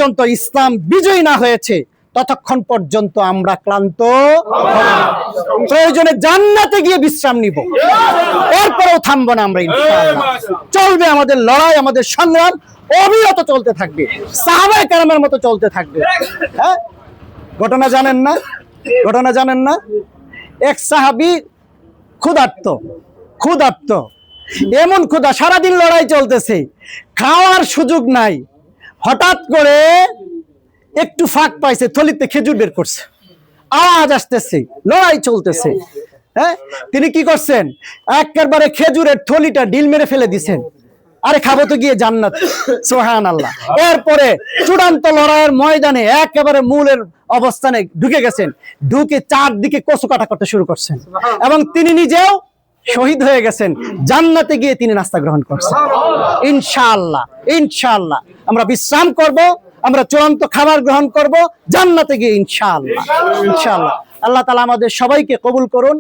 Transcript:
পর্যন্ত ইসলাম বিজয়ী না হয়েছে ততক্ষণ পর্যন্ত আমরা ক্লান্ত হব না। প্রয়োজনে জান্নাতে গিয়ে বিশ্রাম নিব, এরপরেও থামবো না আমরা ইনশাআল্লাহ। চলবে আমাদের লড়াই, আমাদের সংগ্রাম অবিরত চলতে থাকবে, সাহাবায়ে কেরামের মতো চলতে থাকবে। হ্যাঁ, ঘটনা জানেন না? ঘটনা জানেন না? এক সাহাবী ক্ষুধার্ত, এমন ক্ষুধা, সারাদিন লড়াই চলতেছে, খাওয়ার সুযোগ নাই। হঠাৎ করে একটু ফাঁক পাইছে, থলিতে খেজুর বের করছে, আওয়াজ আসতেছে, লড়াই চলতেছে। হ্যাঁ, তিনি কি করছেন? একেবারে খেজুরের থলিটা ডিল মেরে ফেলে দিছেন। আরে খাবো তো গিয়ে জান্নাত, সুবহানাল্লাহ। এরপরে চূড়ান্ত লড়াইয়ের ময়দানে একেবারে মূলের অবস্থানে ঢুকে গেছেন, ঢুকে চারদিকে কচু কাটা করতে শুরু করছেন, এবং তিনি নিজেও শহীদ হয়ে গেছেন। জান্নাতে গিয়ে তিনি নাস্তা গ্রহণ করছেন। ইনশাআল্লাহ, ইনশাআল্লাহ আমরা বিশ্রাম করব, আমরা চূড়ান্ত খাবার গ্রহণ করব জান্নাতে গিয়ে ইনশাআল্লাহ। ইনশাআল্লাহ আল্লাহ তাআলা আমাদের সবাইকে কবুল করুন।